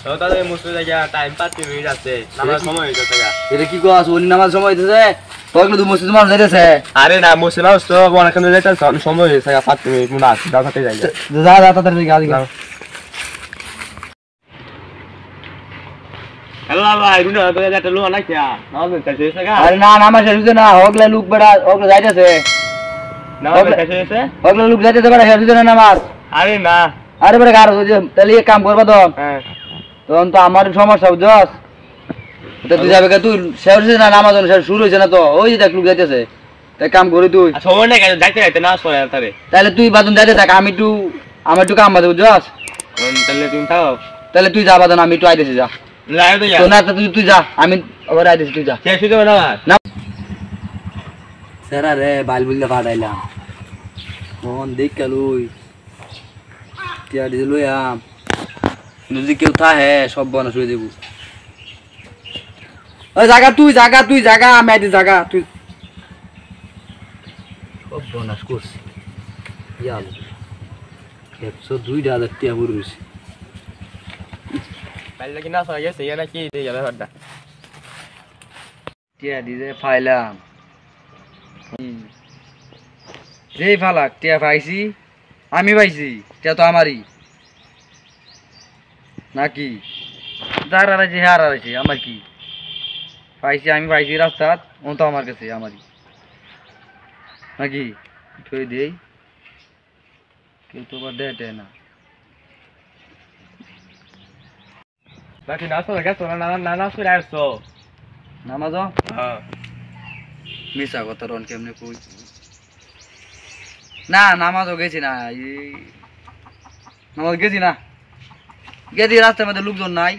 তো তাহলে মুসলে জায়গা টাইম 5 মিনিট আছে নামাজ সময় হইছে জায়গা এটা কি কস ওই নামাজ সময় হইতেছে ওগুলো তো মসজিদ মানুষ যাইতেছে আরে না মুসলে মানুষ তো অনেকক্ষণ যাইতে সময় হইছে জায়গা 5 মিনিট মনে আছে দাও সাথে যাই যা যা তাড়াতাড়ি গাড়ি গা হ্যালো ভাই রুনা তো এটা লো না কি নামাজ হইছে জায়গা আরে না নামাজ শেষ হইছে না ওগুলা লোক বেড়া ওগুলা যাইতেছে নামাজ হইছে ওগুলা লোক যাইতেছে বেড়া শেষ হইছে না নামাজ আরে না আরে বেড়া গার হইছে তাহলে এক কাম করবা তো হ্যাঁ তখন তো আমার সমস্যা বুঝছস তো তুই যাবে তুই শেষ হইছে না নামাজ শুরু হইছে না তো ওই যে দেখ লোক যাইতেছে তাই কাম করি তুই সময় নাই যাইতে যাইতে না সরে তারে তাহলে তুই বাদন যাইতে থাক আমি একটু আমার একটু কাম বাদে বুঝছস তাহলে তুমি থাকো তাহলে তুই যা বাদন আমি একটু আইতেছি যা লাইও তো যা তো না তুই যা আমি আবার আইতেছি তুই যা শেষ হইছে না না স্যার রে বাল বুললে পাঠাইলাম মোহন দেখ লুই টিয়া দিয়ে লই আম যদি কেউ থাকে সব বনা শুয়ে দেবো ওই তুই জাগা আমি আইতে জাগা তুই সব বনাস করছি ইয়াল 102,000 টিয়া বুড়ুছি কাল কি না সরে গেছে এটা কি দিয়ে যাবে হড়দা টিয়া দিতে ফাইলাম যেই ফালাক টিয়া পাইছি আমি পাইছি টিয়া তো আমারই নাকি যার আড়াইছি হার আড়াইছি আমার কি পাইছি আমি পাইছি রাস্তাত ও তো আমার কাছে আমারই নাকি থই দেই কেউ তো আবার দেয় না বাকি না সরে গেছে না না না সরে আসছো নামাজ হ্যাঁ মিশা কথা রন কেমনে কই না নামাজও গেছি না নামাজ গেছি না গেছি রাস্তার মধ্যে লোকজন নাই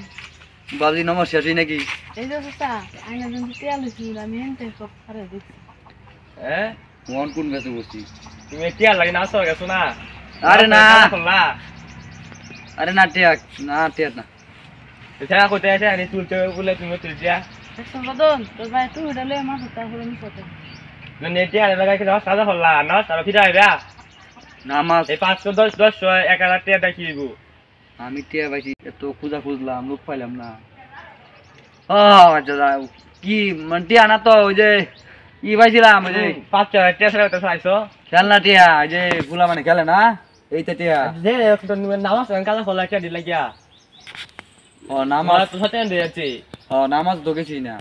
ভাবছি নামাজ শেষই নাকি এই যে চাচা আইনা দিন তেল ছিল আমি এনতে সব করে দিছি হ্যাঁ মন কোন গেছে বসছি তুমি কি আর লাগে না সরে গেছো না আরে না না আরে না টিয়াক না এটা কইতে আছে আমি তুলতে বলে তুমি তুল দিয়া দেখছো বদন তোর ভাই তুই ডালে মা হতা করে নি কত না নেটি আর লাগা কি দাও সাদা হল্লা না তার ফিরা আইবা নামাজ এই 510 1000 টাকা দেখি দিব আমি টিয়া পাইছি এত খুঁজলাম লোক পাইলাম না ও আচ্ছা কি মানে টিয়া না তো ওই যে ই পাইছিলাম ওই যে 5000 টাকা তো চাইছো খেলনা টিয়া ওই যে ফুলা মানে খেলে না এইটা টিয়া যে একটু নামাজ কালা হল্লা কে দিলা গিয়া ও নামাজ তো সাথে দিয়েছি নামাজ তো গেছি না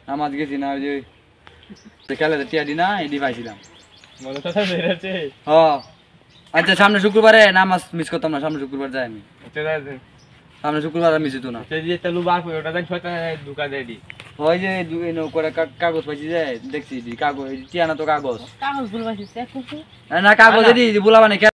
নামাজ গেছি না ওই যে খেলে টিয়া দি না এডি পাইছিলাম মনে তো দিয়েছি আচ্ছা সামনে শুক্রবারে নামাজ মিস করতাম না সামনে শুক্রবার যাই আমি এটা সামনে শুক্রবার মিস হতো না যে তেলু বার করে ওটা দেন ছয়টা দুকা দেই দি ওই যে করে কাগজ পাইছি যে দেখছি কাগজ টিয়া না তো কাগজ কাগজ ভুল পাইছিস চেক করছিস না কাগজ এডি বুলা মানে